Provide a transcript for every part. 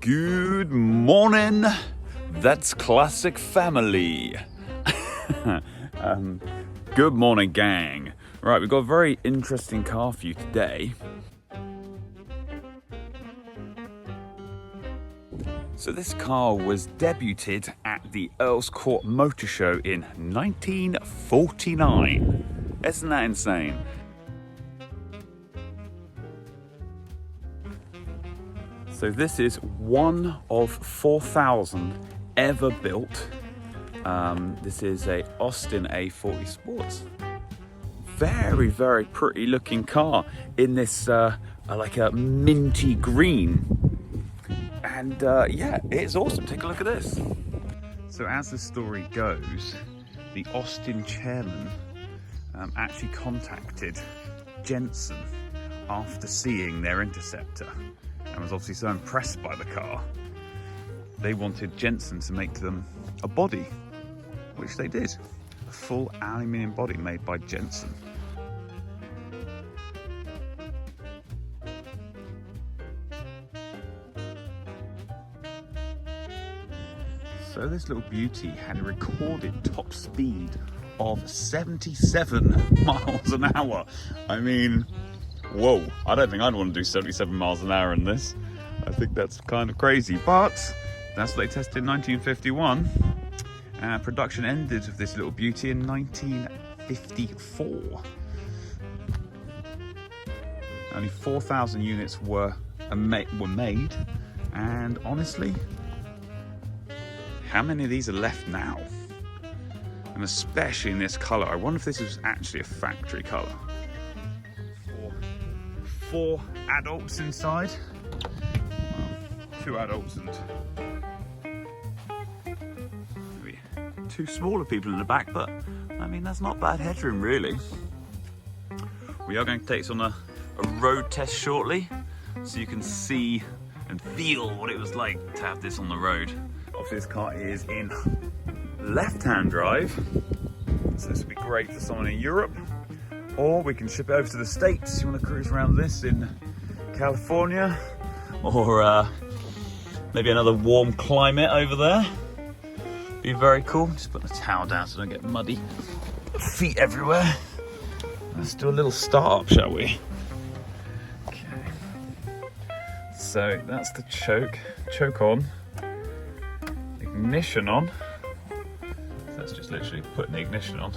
Good morning, that's classic family. Good morning, gang. Right, we've got a very interesting car for you today. So this car was debuted at the Earl's Court Motor Show in 1949. Isn't that insane? So this is one of 4,000 ever built. This is a Austin A40 Sports. Very, very pretty looking car in this like a minty green. And yeah, it's awesome. Take a look at this. So as the story goes, the Austin chairman actually contacted Jensen after seeing their Interceptor and was obviously so impressed by the car. They wanted Jensen to make them a body, which they did. A full aluminium body made by Jensen. So this little beauty had a recorded top speed of 77 miles an hour. I mean, whoa, I don't think I'd want to do 77 miles an hour in this. I think that's kind of crazy, but that's what they tested in 1951. Production ended of this little beauty in 1954. Only 4,000 units were made, and honestly, how many of these are left now? And especially in this color. I wonder if this was actually a factory color. Four adults inside. Well, 2 adults and maybe 2 smaller people in the back, but I mean, that's not bad headroom really. We are going to take this on a road test shortly, so you can see and feel what it was like to have this on the road. Obviously this car is in left-hand drive, so this would be great for someone in Europe, or we can ship it over to the States. You want to cruise around this in California, or maybe another warm climate over there. Be very cool. Just put the towel down so I don't get muddy. Feet everywhere. Let's do a little start up, shall we? Okay. So that's the choke on. Ignition on. So that's just literally putting the ignition on.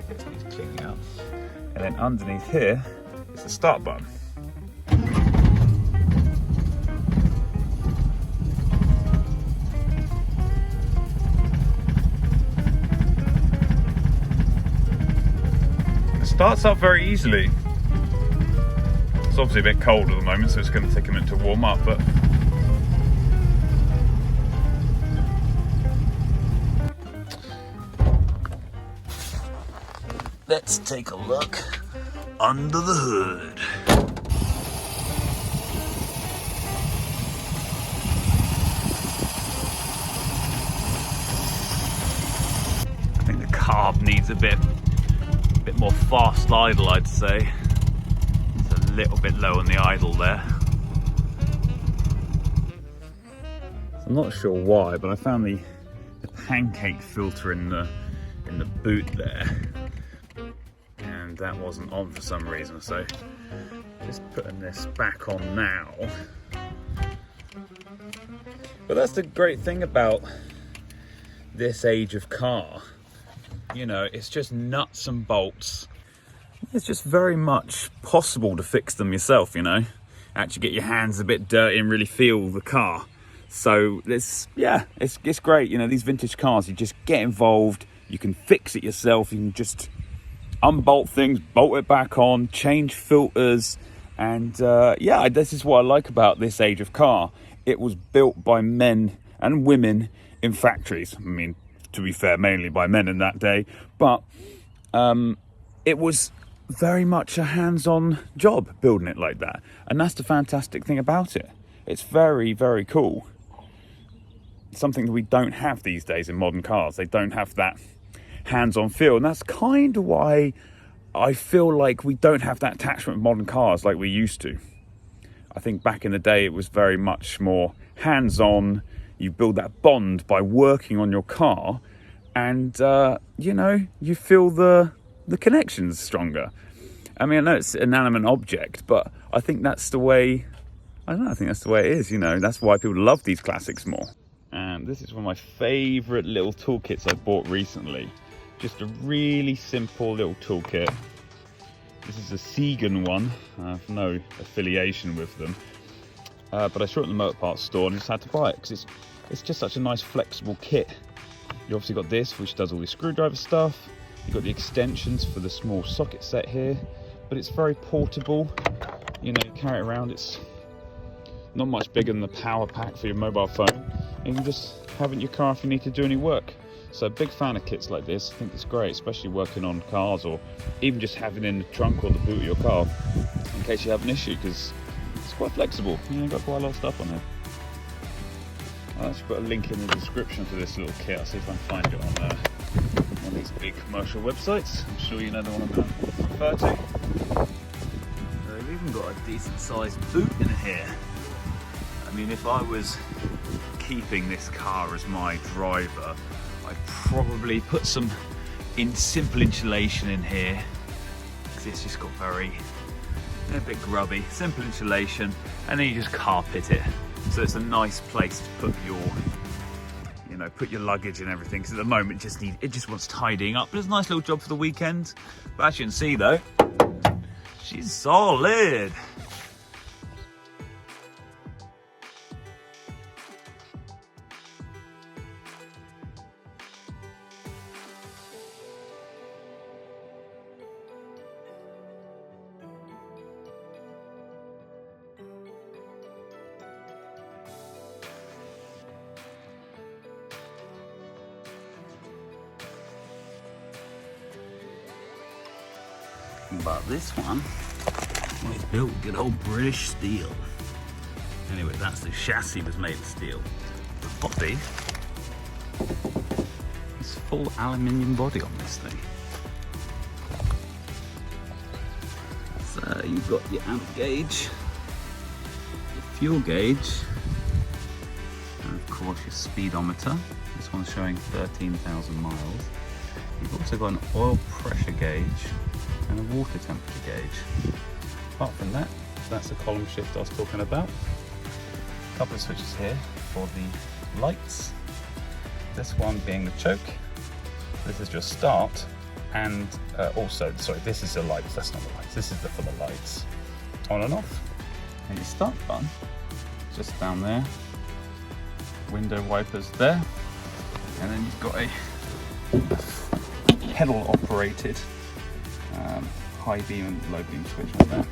It needs cleaning up. And then underneath here is the start button. It starts up very easily. It's obviously a bit cold at the moment, so it's going to take a minute to warm up, but let's take a look under the hood. I think the carb needs a bit more fast idle, I'd say. It's a little bit low on the idle there. I'm not sure why, but I found the pancake filter in the boot there. And that wasn't on for some reason, so just putting this back on now. But that's the great thing about this age of car. You know, it's just nuts and bolts. It's just very much possible to fix them yourself, you know. Actually get your hands a bit dirty and really feel the car. So it's great. You know, these vintage cars, you just get involved, you can fix it yourself, you can just unbolt things, bolt it back on, change filters, and yeah, this is what I like about this age of car. It was built by men and women in factories. I mean, to be fair, mainly by men in that day, but it was very much a hands-on job building it like that, and that's the fantastic thing about it. It's very, very cool. Something that we don't have these days in modern cars. They don't have that hands-on feel, and that's kind of why I feel like we don't have that attachment with modern cars like we used to. I think back in the day it was very much more hands-on. You build that bond by working on your car, and you know, you feel the connections stronger. I mean, I know it's an inanimate object, but I think that's the way, I don't know, I think that's the way it is, you know. That's why people love these classics more. And this is one of my favourite little toolkits I bought recently. Just a really simple little toolkit. This is a Segan one. I have no affiliation with them. But I saw it in the motor parts store and just had to buy it because it's just such a nice flexible kit. You obviously got this, which does all the screwdriver stuff. You've got the extensions for the small socket set here, but it's very portable. You know, you carry it around. It's not much bigger than the power pack for your mobile phone. And you can just have it in your car if you need to do any work. So big fan of kits like this. I think it's great, especially working on cars, or even just having it in the trunk or the boot of your car in case you have an issue, because it's quite flexible. You know, you've got quite a lot of stuff on it. I'll actually put a link in the description for this little kit. I'll see if I can find it on one of these big commercial websites. I'm sure you know the one I'm going to refer to. They've even got a decent sized boot in here. I mean, if I was keeping this car as my driver, I'd probably put some simple insulation in here, because it's just got a bit grubby. Simple insulation, and then you just carpet it. So it's a nice place to put your, you know, put your luggage and everything. Because at the moment it just wants tidying up. But it's a nice little job for the weekend. But as you can see though, she's solid. But this one was built with good old British steel. Anyway, that's the chassis was made of steel. The body is full aluminium body on this thing. So you've got your amp gauge, your fuel gauge, and of course your speedometer. This one's showing 13,000 miles. You've also got an oil pressure gauge and a water temperature gauge. Apart from that, that's the column shift I was talking about. A couple of switches here for the lights. This one being the choke. This is your start, and also, sorry, this is the lights, that's not the lights, this is for the lights. On and off. And your start button, just down there. Window wipers there. And then you've got a pedal operated high beam and low beam switch on there.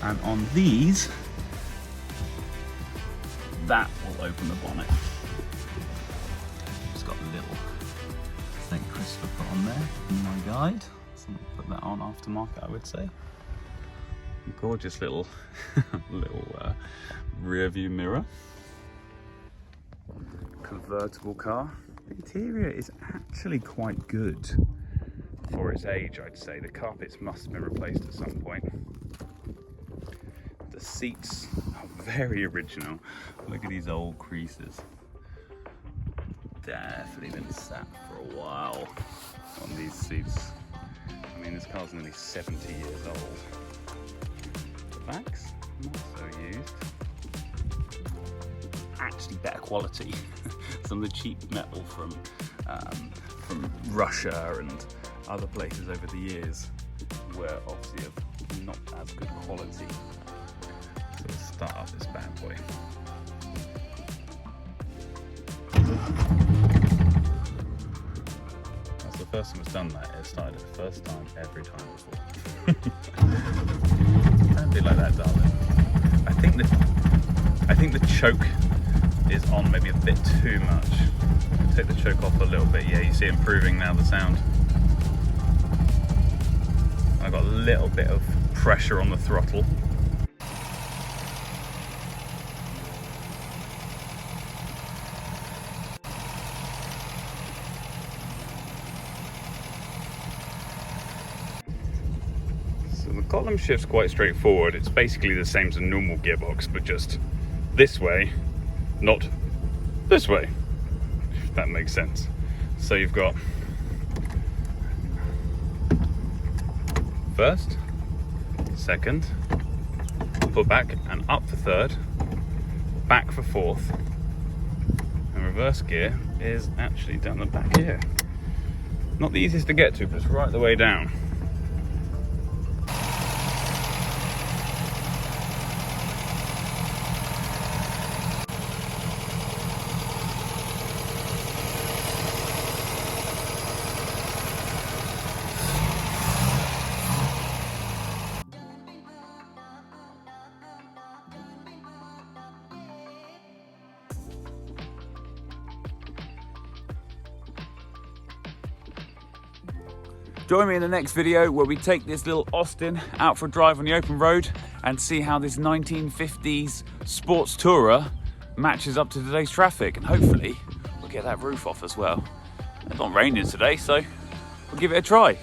And on these, that will open the bonnet. It's got a little St. Christopher put on there in my guide. So I'll put that on aftermarket, I would say. Gorgeous little rear view mirror. Convertible car. The interior is actually quite good for its age, I'd say. The carpets must have been replaced at some point. The seats are very original. Look at these old creases. Definitely been sat for a while on these seats. I mean, this car's nearly 70 years old. The backs, not so used. Actually better quality. Some of the cheap metal from Russia and other places over the years were obviously of not as good quality. So let's start up this bad boy. That's the first time it's done that. It started it the first time every time before. Don't be like that, darling. I think the choke is on maybe a bit too much. Take the choke off a little bit. Yeah, you see it improving now, the sound. I've got a little bit of pressure on the throttle. So the column shift's quite straightforward. It's basically the same as a normal gearbox, but just this way, not this way, if that makes sense. So you've got first, second, put back and up for third, back for fourth, and reverse gear is actually down the back here. Not the easiest to get to, but it's right the way down. Join me in the next video where we take this little Austin out for a drive on the open road and see how this 1950s sports tourer matches up to today's traffic, and hopefully we'll get that roof off as well. It's not raining today, so we'll give it a try.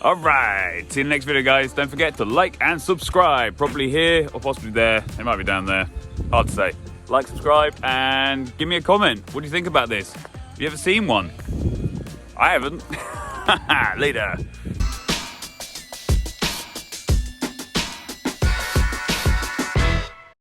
All right, see you in the next video, guys. Don't forget to like and subscribe, probably here or possibly there. It might be down there, hard to say. Like, subscribe, and give me a comment. What do you think about this? Have you ever seen one? I haven't. Later.